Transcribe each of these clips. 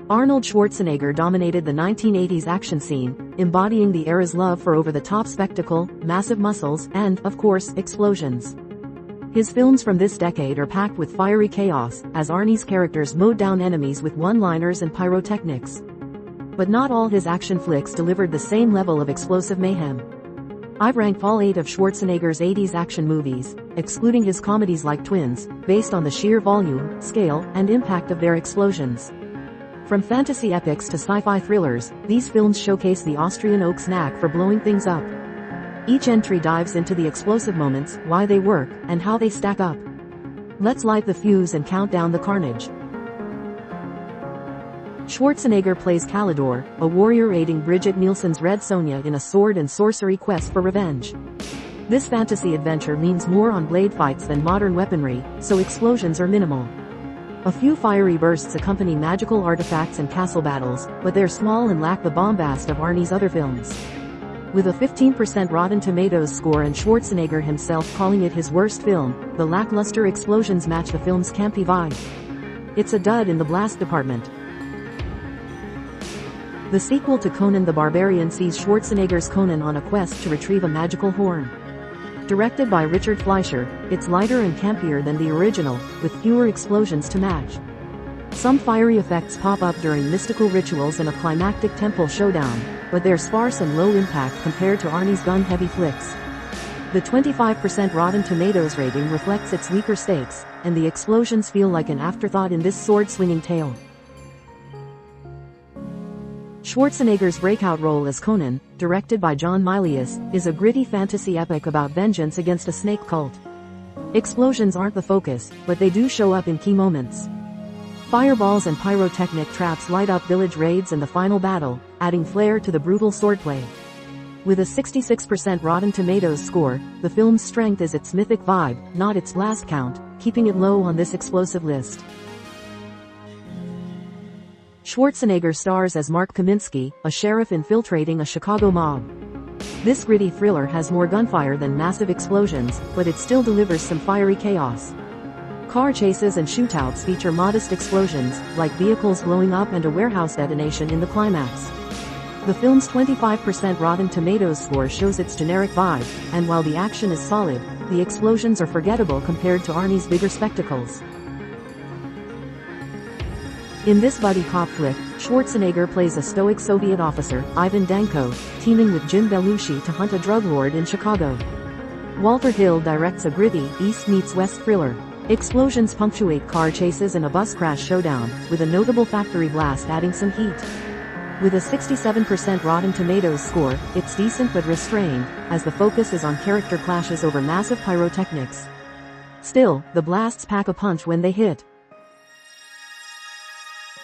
Arnold Schwarzenegger dominated the 1980s action scene, embodying the era's love for over-the-top spectacle, massive muscles, and, of course, explosions. His films from this decade are packed with fiery chaos, as Arnie's characters mowed down enemies with one-liners and pyrotechnics. But not all his action flicks delivered the same level of explosive mayhem. I've ranked all 8 of Schwarzenegger's 80s action movies, excluding his comedies like Twins, based on the sheer volume, scale, and impact of their explosions. From fantasy epics to sci-fi thrillers, these films showcase the Austrian oak's knack for blowing things up. Each entry dives into the explosive moments, why they work, and how they stack up. Let's light the fuse and count down the carnage. Schwarzenegger plays Kalidor, a warrior aiding Brigitte Nielsen's Red Sonja in a sword and sorcery quest for revenge. This fantasy adventure leans more on blade fights than modern weaponry, so explosions are minimal. A few fiery bursts accompany magical artifacts and castle battles, but they're small and lack the bombast of Arnie's other films. With a 15% Rotten Tomatoes score and Schwarzenegger himself calling it his worst film, the lackluster explosions match the film's campy vibe. It's a dud in the blast department. The sequel to Conan the Barbarian sees Schwarzenegger's Conan on a quest to retrieve a magical horn. Directed by Richard Fleischer, it's lighter and campier than the original, with fewer explosions to match. Some fiery effects pop up during mystical rituals and a climactic temple showdown, but they're sparse and low impact compared to Arnie's gun-heavy flicks. The 25% Rotten Tomatoes rating reflects its weaker stakes, and the explosions feel like an afterthought in this sword-swinging tale. Schwarzenegger's breakout role as Conan, directed by John Milius, is a gritty fantasy epic about vengeance against a snake cult. Explosions aren't the focus, but they do show up in key moments. Fireballs and pyrotechnic traps light up village raids and the final battle, adding flair to the brutal swordplay. With a 66% Rotten Tomatoes score, the film's strength is its mythic vibe, not its blast count, keeping it low on this explosive list. Schwarzenegger stars as Mark Kaminsky, a sheriff infiltrating a Chicago mob. This gritty thriller has more gunfire than massive explosions, but it still delivers some fiery chaos. Car chases and shootouts feature modest explosions, like vehicles blowing up and a warehouse detonation in the climax. The film's 25% Rotten Tomatoes score shows its generic vibe, and while the action is solid, the explosions are forgettable compared to Arnie's bigger spectacles. In this buddy cop flick, Schwarzenegger plays a stoic Soviet officer, Ivan Danko, teaming with Jim Belushi to hunt a drug lord in Chicago. Walter Hill directs a gritty, East-meets-West thriller. Explosions punctuate car chases and a bus crash showdown, with a notable factory blast adding some heat. With a 67% Rotten Tomatoes score, it's decent but restrained, as the focus is on character clashes over massive pyrotechnics. Still, the blasts pack a punch when they hit.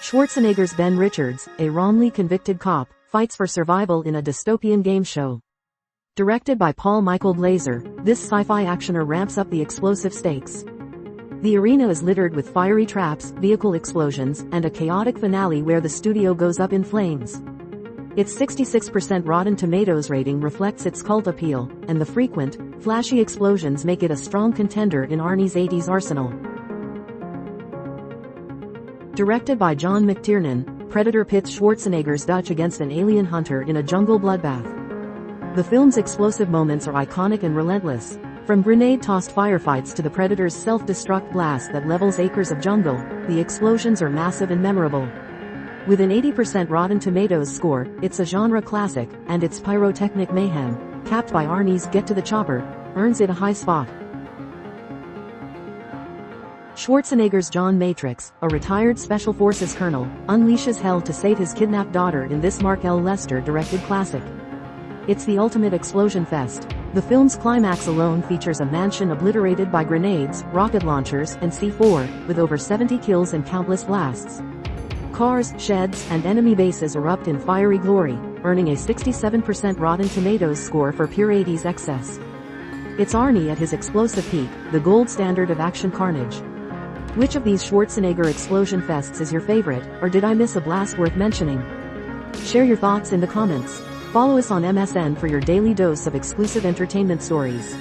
Schwarzenegger's Ben Richards, a wrongly convicted cop, fights for survival in a dystopian game show. Directed by Paul Michael Glaser, this sci-fi actioner ramps up the explosive stakes. The arena is littered with fiery traps, vehicle explosions, and a chaotic finale where the studio goes up in flames. Its 66% Rotten Tomatoes rating reflects its cult appeal, and the frequent, flashy explosions make it a strong contender in Arnie's 80s arsenal. Directed by John McTiernan, Predator pits Schwarzenegger's Dutch against an alien hunter in a jungle bloodbath. The film's explosive moments are iconic and relentless. From grenade-tossed firefights to the Predator's self-destruct blast that levels acres of jungle, the explosions are massive and memorable. With an 80% Rotten Tomatoes score, it's a genre classic, and its pyrotechnic mayhem, capped by Arnie's Get to the Chopper, earns it a high spot. Schwarzenegger's John Matrix, a retired Special Forces colonel, unleashes hell to save his kidnapped daughter in this Mark L. Lester-directed classic. It's the ultimate explosion fest. The film's climax alone features a mansion obliterated by grenades, rocket launchers, and C4, with over 70 kills and countless blasts. Cars, sheds, and enemy bases erupt in fiery glory, earning a 67% Rotten Tomatoes score for pure 80s excess. It's Arnie at his explosive peak, the gold standard of action carnage. Which of these Schwarzenegger explosion fests is your favorite, or did I miss a blast worth mentioning? Share your thoughts in the comments. Follow us on MSN for your daily dose of exclusive entertainment stories.